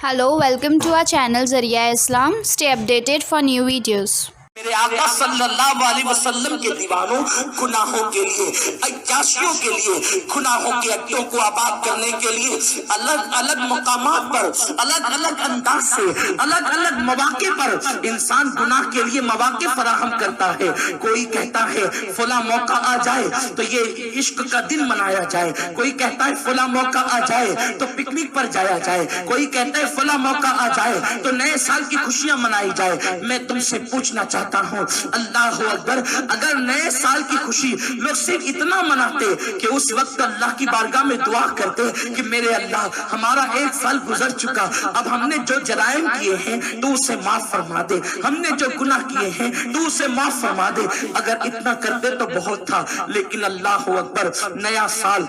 Hello, welcome to our channel Zariya Islam. Stay updated for new videos. میرے آقا صلی اللہ علیہ وسلم کے دیوانوں گناہوں کے لیے عیاشیوں کے لیے گناہوں کے اڈوں کو آباد کرنے کے لیے الگ الگ مقامات پر الگ الگ انداز سے الگ الگ مواقع پر انسان گناہ کے لیے مواقع فراہم کرتا ہے۔ کوئی کہتا ہے فلاں موقع آ جائے تو یہ عشق کا دن منایا جائے، کوئی کہتا ہے فلاں موقع آ جائے تو پکنک پر جایا جائے، کوئی کہتا ہے فلاں موقع آ جائے تو نئے سال کی خوشیاں منائی جائے۔ میں تم سے پوچھنا چاہتا ہوں، اللہ اکبر، اگر نئے سال کی خوشی لوگ صرف اتنا مناتے کہ اس وقت اللہ کی بارگاہ میں دعا کرتے کہ میرے اللہ ہمارا ایک سال گزر چکا، اب ہم نے جو جرائم کیے ہیں تو اسے معاف فرما دے، ہم نے جو گناہ کیے ہیں تو اسے معاف فرما دے، اگر اتنا کرتے تو بہت تھا۔ لیکن اللہ اکبر، نیا سال،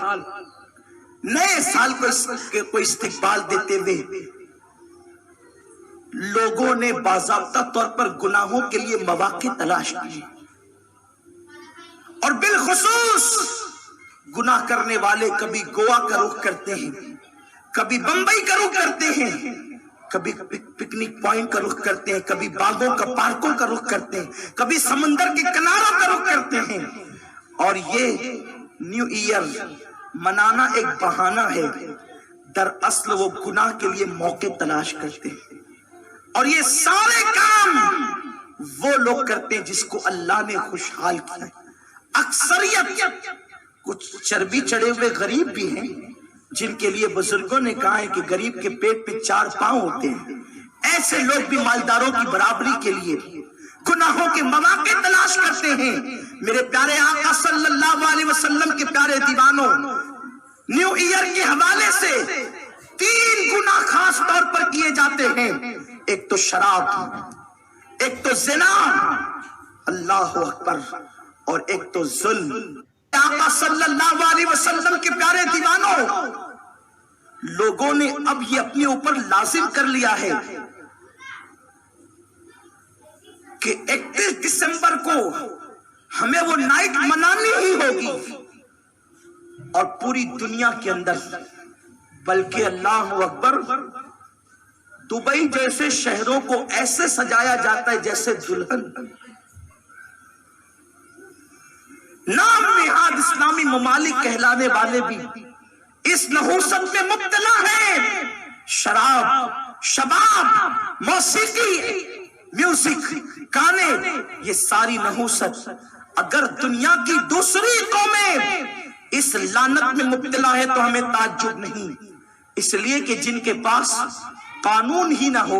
نئے سال کو استقبال دیتے ہوئے لوگوں نے باضابطہ طور پر گناہوں کے لیے مواقع تلاش کیے، اور بالخصوص گناہ کرنے والے کبھی گوا کا رخ کرتے ہیں، کبھی بمبئی کا رخ کرتے ہیں، کبھی پکنک پوائنٹ کا رخ کرتے ہیں، کبھی باغوں کا پارکوں کا رخ کرتے ہیں، کبھی سمندر کے کناروں کا رخ کرتے ہیں، اور یہ نیو ایئر منانا ایک بہانہ ہے، دراصل وہ گناہ کے لیے موقع تلاش کرتے ہیں۔ اور یہ سارے کام وہ لوگ کرتے ہیں جس کو اللہ نے خوشحال کیا ہے۔ اکثریت کچھ چربی چڑھے ہوئے غریب بھی ہیں جن کے لیے بزرگوں نے کہا ہے کہ غریب کے پیٹ پہ 4 پاؤں ہوتے ہیں، ایسے لوگ بھی مالداروں کی برابری کے لیے گناہوں کے مواقع تلاش کرتے ہیں۔ میرے پیارے آقا صلی اللہ علیہ وسلم کے پیارے دیوانوں، نیو ایئر کے حوالے سے 3 گناہ خاص طور پر کیے جاتے ہیں، ایک تو شراب، ایک تو زنا، اللہ اکبر، اور ایک تو ظلم۔ آقا صلی اللہ علیہ وسلم کے پیارے دیوانوں، لوگوں نے اب یہ اپنے اوپر لازم کر لیا ہے کہ 31 دسمبر کو ہمیں وہ نائٹ منانی ہی ہوگی، اور پوری دنیا کے اندر، بلکہ اللہ اکبر، دبئی جیسے شہروں کو ایسے سجایا جاتا ہے جیسے دلہن۔ نام نہاد اسلامی ممالک کہلانے والے بھی اس نحوست میں مبتلا ہیں۔ شراب، شباب، موسیقی، میوزک، گانے، یہ ساری نحوست، اگر دنیا کی دوسری قومیں اس لعنت میں مبتلا ہے تو ہمیں تعجب نہیں، اس لیے کہ جن کے پاس قانون ہی نہ ہو،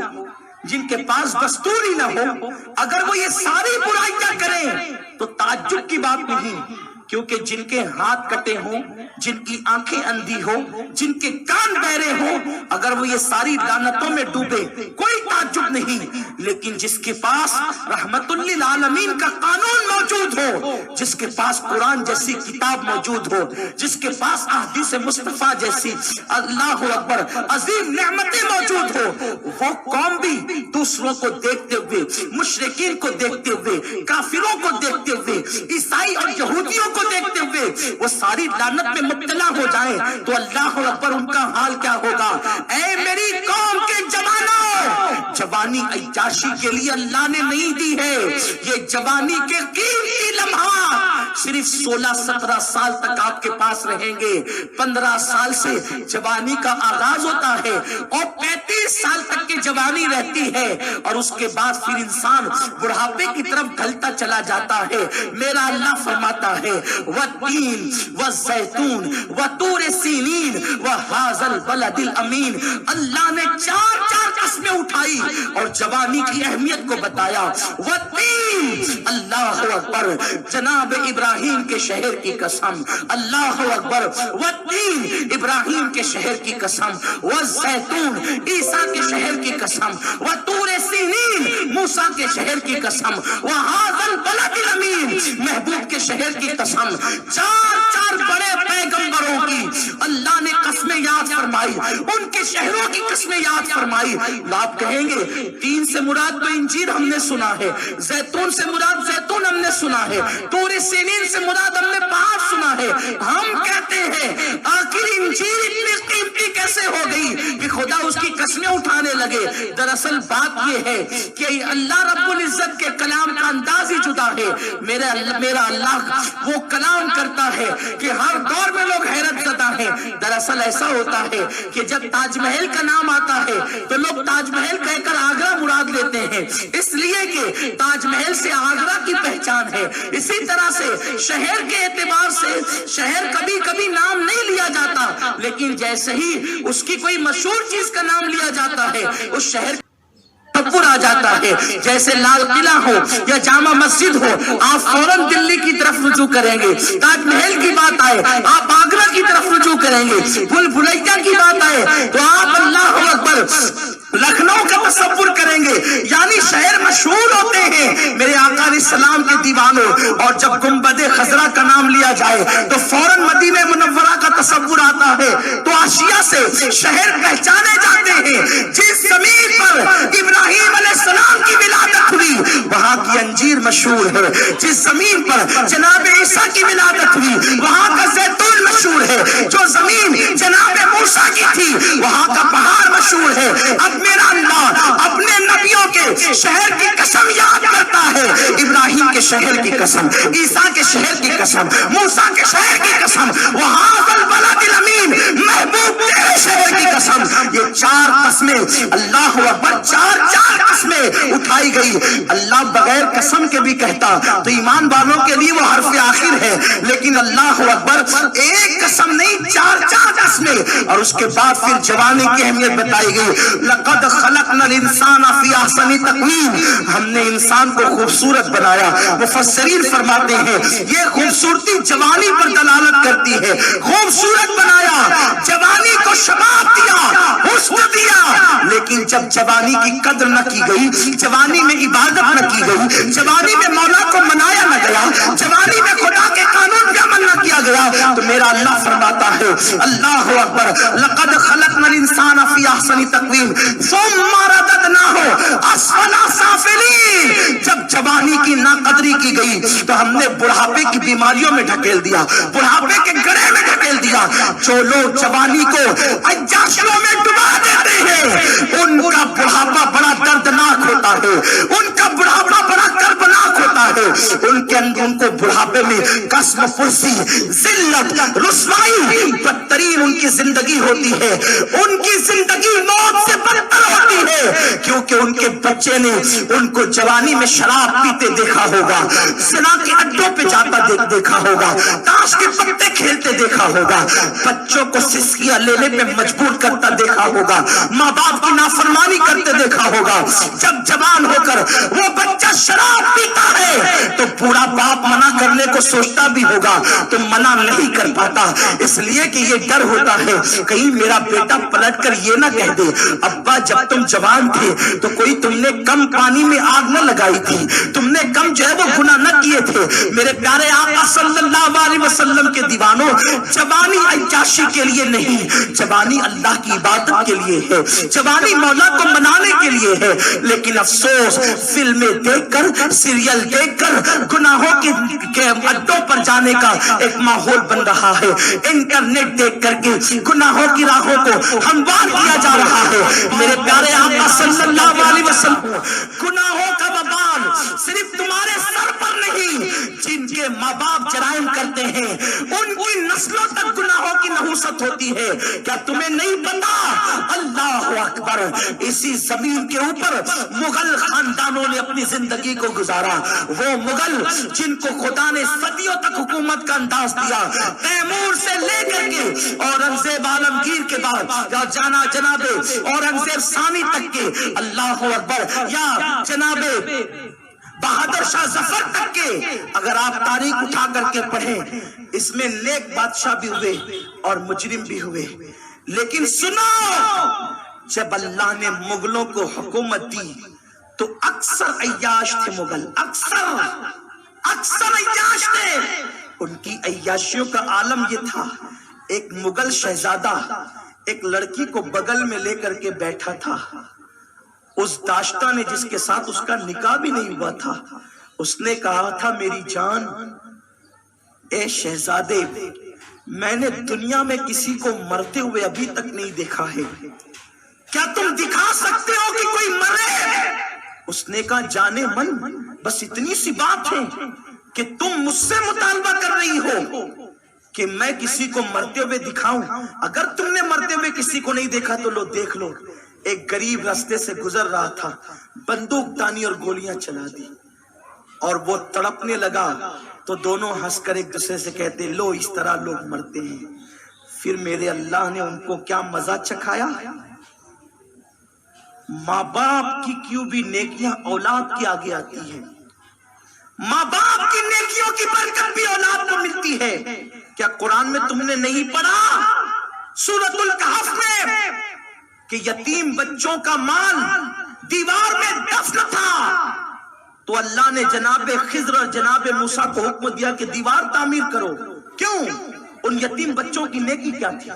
جن کے پاس دستور ہی نہ ہو، اگر وہ یہ ساری برائیاں کریں تو تعجب کی بات نہیں، کیونکہ جن کے ہاتھ کٹے ہوں، جن کی آنکھیں اندھی ہوں، جن کے کان بہرے ہوں، اگر وہ یہ ساری لعنتوں میں ڈوبے کوئی تعجب نہیں۔ لیکن جس کے پاس رحمت للعالمین کا قانون موجود ہو، جس کے پاس قرآن جیسی کتاب موجود ہو، جس کے پاس احادیث مصطفیٰ جیسی اللہ اکبر عظیم نعمتیں موجود ہو، وہ قوم بھی دوسروں کو دیکھتے ہوئے، مشرکین کو دیکھتے ہوئے، کافروں کو دیکھتے ہوئے، عیسائی اور یہودیوں کو دیکھتے ہوئے وہ ساری لعنت میں مبتلا ہو جائیں تو اللہ اکبر ان کا حال کیا ہوگا۔ اے میری قوم کے جوانوں، جوانی عیاشی کے لیے اللہ نے نہیں دی ہے، یہ جوانی کے قیمتی لمحات صرف 16-17 سال تک آپ کے پاس رہیں گے، 15 سال سے جوانی کا آغاز ہوتا ہے اور 35 سال تک کی جوانی رہتی ہے، اور اس کے بعد پھر انسان بڑھاپے کی طرف ڈھلتا چلا جاتا ہے۔ میرا اللہ فرماتا ہے والتین والزیتون وطور سینین وہذا البلد الامین، اللہ نے 4 قسمیں اٹھائی اور جوانی کی اہمیت کو بتایا۔ والتین، اللہ اکبر، جناب ابراہیم کے شہر کی قسم، اللہ اکبر، والتین، ابراہیم کے شہر کی قسم، والزیتون، عیسیٰ کے شہر کی قسم، وطور سینین، موسیٰ کے شہر کی قسم، وہذا البلد الامین، محبوب کے شہر کی قسم۔ 4 بڑے پیغمبروں کی اللہ نے قسمیں یاد فرمائی، ان کے شہروں کی قسمیں یاد فرمائی، آپ کہیں گے تین سے مراد تو انجیل ہم نے سنا ہے، زیتون سے مراد زیتون ہم نے سنا ہے، طور سینین سے مراد ہم نے پہاڑ سنا ہے۔ ہم کہتے ہیں آخر انجیل اتنی قیمتی کیسے ہو گئی کہ خدا اس کی قسمیں اٹھانے لگے؟ دراصل بات یہ ہے کہ اللہ رب العزت کے کلام کا انداز ہی جدا ہے۔ میرا اللہ وہ کلام کرتا ہے کہ ہر دور میں لوگ حیرت زدہ ہیں۔ دراصل ایسا ہوتا ہے کہ جب تاج محل کا نام آتا ہے تو لوگ تاج محل کہہ کر آگرہ مراد لیتے ہیں، اس لیے کہ تاج محل سے آگرہ کی پہچان ہے۔ اسی طرح سے شہر کے اعتبار سے شہر کبھی کبھی نام نہیں لیا جاتا، لیکن جیسے ہی اس کی کوئی مشہور چیز کا نام لیا جاتا ہے اس شہر تصور آ جاتا ہے۔ جیسے لال قلعہ ہو یا جامع مسجد ہو، آپ فوراً دلی کی طرف رجوع کریں گے۔ تاج محل کی بات آئے آپ آگرہ کی طرف رجوع کریں گے۔ بھول بھلیا کی بات آئے تو آپ اللہ اکبر لکھنؤ کا تصور کریں گے۔ یعنی شہر مشہور ہوتے ہیں میرے آقا علیہ السلام کے دیوانوں، اور جب گنبد خضرا کا نام لیا جائے تو فوراً مدینہ منورہ کا تصور آتا ہے۔ تو آسیا سے شہر پہچانے جاتے ہیں۔ جس زمین پر ابراہیم علیہ السلام کی ولادت ہوئی وہاں کی انجیر مشہور ہے، جس زمین پر جناب عیسیٰ کی ولادت ہوئی وہاں کا زیتون مشہور ہے، جو زمین جناب موسیٰ کی تھی وہاں کا پہاڑ مشہور ہے۔ اب میرا اللہ اپنے نبیوں کے شہر کی قسم یاد کرتا ہے، ابراہیم کے شہر کی قسم، عیسیٰ کے شہر کی قسم، موسیٰ کے شہر کی قسم، وہاں البلد الامین محبوب تیرے شہر کی قسم۔ یہ چار قسمیں اللہ اکبر، چار قسمیں اٹھائی گئی۔ اللہ بغیر قسم کے بھی کہتا تو ایمان والوں کے لیے وہ حرف آخر ہے، لیکن اللہ اکبر ایک قسم نہیں، چار قسمیں۔ اور اس کے بعد پھر جوانی کی اہمیت بتائی گئی۔ لقد خلقنا الانسان فی احسن تقویم، ہم نے انسان کو خوبصورت بنایا۔ مفسرین فرماتے ہیں یہ خوبصورتی جوانی پر دلالت کرتی ہے۔ خوبصورت بنایا، جوانی کو شباب دیا، حسن دیا، لیکن جب جوانی کی قدر نہ کی گئی، جوانی میں عبادت نہ کی گئی، جوانی میں مولا کو منایا نہ گیا، جوانی میں خدا کے قانون پہ عمل نہ کیا گیا، تو میرا اللہ فرماتا ہے اللہ اکبر لقد خلقنا الانسان فی احسن تقویم ثم رددناہ اسفل سافلین۔ جب جوانی کی ناقدری کی گئی تو ہم نے بڑھاپے کی بیماریوں میں ڈھکیل دیا، بڑھاپے کے گڑھے میں ڈھکیل دیا۔ جو لوگ جوانی کو عیاشیوں میں ڈبا دیتے ہیں ان کا بڑھاپا بڑا دردناک ہوتا ہے، ان کا بڑھاپا بڑا کربناک ہوتا ہے۔ ان کو بڑھاپے میں قسم پرسی، ذلت، رسوائی بدترین ان کی زندگی ہوتی ہے۔ ان کی زندگی موت سے بدتر ہوتی ہے، کیونکہ ان کے بچے نے ان کو جوانی میں شراب پیتے دیکھا ہوگا، زنا کے اڈوں پہ جاتا دیکھا ہوگا، تاش کے پتے کھیلتے دیکھا ہوگا، بچوں کو سسکیاں لینے پہ مجبور کرتا دیکھا ہوگا، ماں باپ کی نافرمانی کرتے دیکھا ہوگا۔ جب جوان ہو کر وہ بچہ شراب پیتا ہے تو پورا باپ منع کرنے کو سوچتا بھی ہوگا تو منع نہیں کر پاتا، اس لیے کہ یہ ڈر ہوتا ہے کہیں میرا بیٹا پلٹ کر یہ نہ کہہ دے ابا جب تم جوان تھے تو کوئی تم نے کم پانی میں آگ نہ لگائی تھی، تم نے کم جو ہے وہ گناہ نہ کیے تھے۔ میرے پیارے آقا صلی اللہ علیہ وسلم کے دیوانوں، جوانی عیاشی کے لیے نہیں، جوانی اللہ کی عبادت کے لیے ہے، جوانی مولا کو منانے کے لیے ہے۔ لیکن افسوس فلمیں دیکھ کر، سیریل دیکھ کر گناہوں کے اڈوں پر جانے کا ایک ماحول بن رہا ہے۔ انٹرنیٹ دیکھ کر کے گناہوں کی راہوں کو ہموار کیا جا رہا ہے۔ میرے پیارے آقا صلی اللہ علیہ وسلم، گناہوں کا وبال صرف تمہارے سر پر نہیں، جن کے ماں باپ جرائم کرتے ہیں ان کی نسلوں تک گناہوں کی نحوست ہوتی ہے۔ کیا تمہیں نہیں پتا؟ اللہ اکبر، اسی زمین کے اوپر مغل خاندانوں نے اپنی زندگی کو گزارا۔ وہ مغل جن کو خدا نے صدیوں تک حکومت کا انداز دیا، تیمور سے لے کر کے اورنگزیب عالمگیر کے بعد یا جناب اورنگزیب ثانی تک کے، اللہ اکبر، یا جناب بہادر شاہ ظفر تک کے، اگر آپ تاریخ اٹھا کر کے پڑھیں اس میں نیک بادشاہ بھی ہوئے اور مجرم بھی ہوئے۔ لیکن سنو، جب اللہ نے مغلوں کو حکومت دی تو اکثر عیاش تھے مغل، اکثر عیاش تھے۔ ان کی عیاشیوں کا عالم یہ تھا، ایک مغل شہزادہ ایک لڑکی کو بغل میں لے کر کے بیٹھا تھا، اس داشتہ نے جس کے ساتھ اس کا نکاح بھی نہیں ہوا تھا، اس نے کہا تھا میری جان اے شہزادے، میں نے دنیا میں کسی کو مرتے ہوئے ابھی تک نہیں دیکھا ہے، کیا تم دکھا سکتے ہو کہ کوئی مرے؟ اس نے کہا جانے من، بس اتنی سی بات ہے کہ تم مجھ سے مطالبہ کر رہی ہو کہ میں کسی کو مرتے ہوئے دکھاؤں؟ اگر تم نے مرتے ہوئے کسی کو نہیں دیکھا تو لو دیکھ لو۔ ایک غریب راستے سے گزر رہا تھا، بندوق تانی اور گولیاں چلا دی، اور وہ تڑپنے لگا تو دونوں ہنس کر ایک دوسرے سے کہتے لو اس طرح لوگ مرتے ہیں۔ پھر میرے اللہ نے ان کو کیا مزہ چکھایا۔ ماں باپ کی کیوں بھی نیکیاں اولاد کے آگے آتی ہیں، ماں باپ کی نیکیوں کی برکت بھی اولاد کو ملتی ہے۔ کیا قرآن میں تم نے نہیں پڑھا سورۃ الکہف میں کہ یتیم بچوں کا مال دیوار میں دفن تھا، تو اللہ نے جناب خضر اور جناب موسیٰ کو حکم دیا کہ دیوار تعمیر کرو۔ کیوں؟ ان یتیم بچوں کی نیکی کیا تھی؟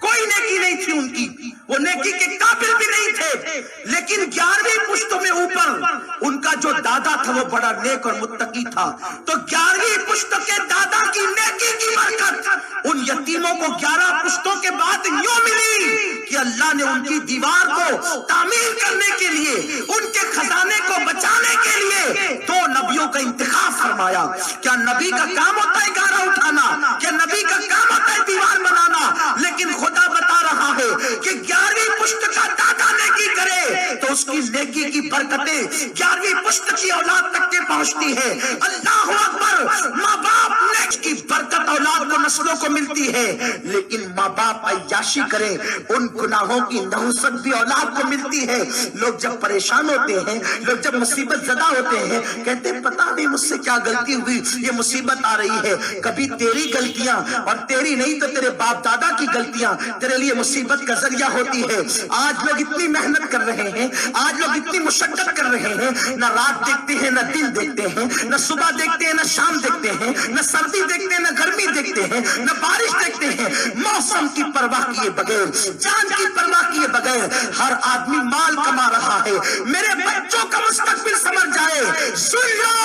کوئی نیکی نہیں تھی ان کی، وہ نیکی کے قابل بھی نہیں تھے، لیکن 11ویں پشتوں میں اوپر ان کا جو دادا تھا وہ بڑا نیک اور متقی تھا، تو 11ویں پشتوں کے دادا کی نیکی کی برکت ان یتیموں کو 11 پشتوں کے بعد یوں ملی کہ اللہ نے ان کی دیوار کو تعمیر کرنے کے لیے، ان کے خزانے کو بچانے کے لیے 2 نبیوں کا انتخاب فرمایا۔ کیا نبی کا کام ہوتا ہے گارا اٹھانا؟ کیا نبی کا کام ہوتا ہے دیوار بنانا؟ لیکن خدا بتا رہا ہے کہ 11ویں پشت کا دادا نیکی کرے تو اس کی نیکی کی برکتیں 11ویں پشت کی اولاد تک کے پہنچتی ہے۔ اللہ اکبر! ماں باپ نیکی کی برکت اولاد کو نسلوں کو ملتی ہے، لیکن ماں باپ عیاشی کریں ان گناہوں کی نحوست بھی اولاد کو ملتی ہے۔ لوگ جب پریشان ہوتے ہیں، لوگ جب مصیبت زدہ ہوتے ہیں، کہتے ہیں پتہ نہیں مجھ سے کیا غلطی ہوئی یہ مصیبت آ رہی ہے۔ کبھی تیری غلطیاں اور تیری نہیں تو تیرے باپ دادا کی غلطیاں تیرے لیے مصیبت کا ذریعہ ہوتی ہے۔ آج لوگ اتنی محنت کر رہے ہیں، آج لوگ اتنی مشقت کر رہے ہیں، نہ رات دیکھتے ہیں نہ دن دیکھتے ہیں، نہ صبح دیکھتے ہیں نہ شام دیکھتے ہیں، نہ سردی دیکھتے ہیں نہ گرمی دیکھتے ہیں، نہ بارش دیکھتے ہیں، موسم کی پرواہ کیے بغیر، جان کی پرواہ کیے بغیر ہر آدمی مال کما رہا ہے۔ میرے بچوں کا مستقبل سمجھ جائے، سن لو،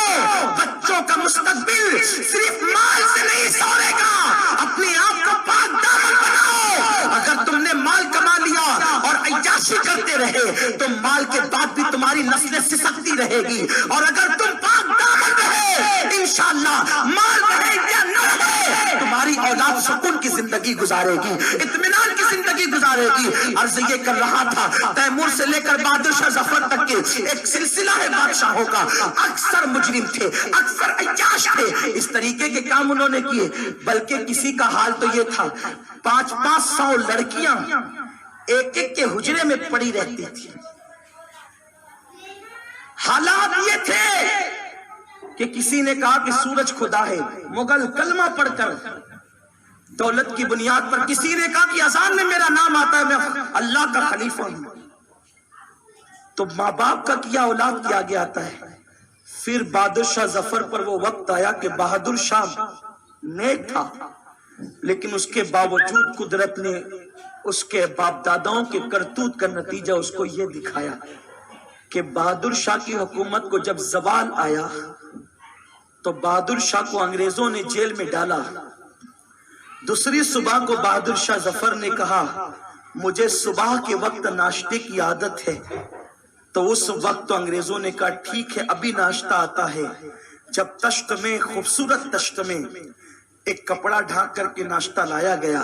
بچوں کا مستقبل صرف مال سے نہیں سورے گا۔ اپنے آپ کو پاک دامن بناؤ۔ اگر تم نے مال کما لیا اور عیاشی کرتے رہے تو مال کے بعد بھی تمہاری نسلیں سسکتی رہے گی، اور اگر تم پاک دامن رہے انشاءاللہ مال رہے یا نہ رہے تمہاری اولاد سکون کی زندگی گزارے گی، اطمینان کی زندگی گزارے گی۔ عرض یہ کر رہا تھا تیمور سے لے کر بہادر شاہ ظفر تک کے ایک سلسلہ ہے بادشاہوں کا، اکثر مجرم تھے، اکثر عیاش تھے، اس طریقے کے کام انہوں نے کیے۔ بلکہ کسی کا حال تو یہ تھا 500 لڑکیاں ایک ایک کے حجرے میں پڑی رہتی تھی۔ حالات یہ تھے کہ کسی نے کہا کہ سورج خدا ہے، مغل کلمہ پڑھ کر دولت کی بنیاد پر کسی نے کہا کہ اذان میں میرا نام آتا ہے میں اللہ کا خلیفہ ہوں، تو ماں باپ کا کیا اولاد کے آگے آتا ہے۔ پھر بہادر شاہ ظفر پر وہ وقت آیا کہ بہادر شاہ نیک تھا، لیکن اس کے باوجود قدرت نے اس کے باپ داداؤں کے کرتوت کا نتیجہ اس کو یہ دکھایا کہ بہادر شاہ کی حکومت کو جب زوال آیا تو بہادر شاہ کو انگریزوں نے جیل میں ڈالا۔ دوسری صبح کو بہادر شاہ ظفر نے کہا مجھے صبح کے وقت ناشتے کی عادت ہے، تو اس وقت تو انگریزوں نے کہا ٹھیک ہے ابھی ناشتہ آتا ہے۔ جب تشت میں، خوبصورت تشت میں ایک کپڑا ڈھانک کر کے ناشتہ لایا گیا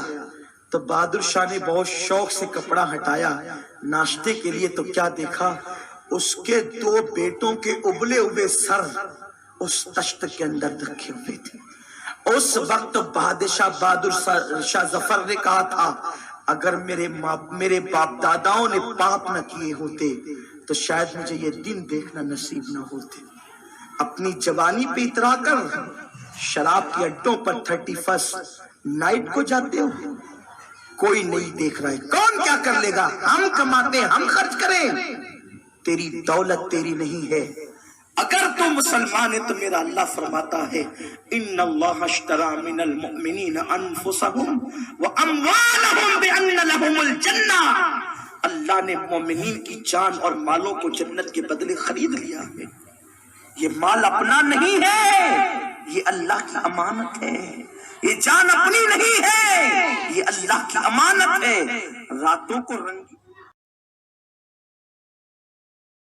تو بہادر شاہ نے بہت شوق سے کپڑا ہٹایا ناشتے کے لیے، تو کیا دیکھا اس کے 2 بیٹوں کے ابلے ہوئے سر اس تشت کے اندر رکھے ہوئے تھے۔ اس وقت بہادر شاہ ظفر نے کہا تھا اگر میرے باپ داداؤں نے پاپ نہ کیے ہوتے تو شاید مجھے یہ دن دیکھنا نصیب نہ ہوتے۔ اپنی جوانی پہ اترا کر شراب کے اڈوں پر 31 نائٹ کو جاتے ہو، کوئی نہیں دیکھ رہا ہے، کون کیا کر لے گا، ہم کماتے ہیں ہم خرچ کریں، تیری دولت تیری نہیں ہے۔ اگر تو مسلمان ہے تو میرا اللہ فرماتا ہے ان اللہ اشترى من المؤمنین انفسهم واموالهم بان لهم الجنہ، اللہ نے مومنین کی جان اور مالوں کو جنت کے بدلے خرید لیا ہے. یہ مال اپنا نہیں ہے، یہ اللہ کی امانت ہے. یہ جان اپنی نہیں ہے، یہ اللہ کی امانت ہے. راتوں کو رنگ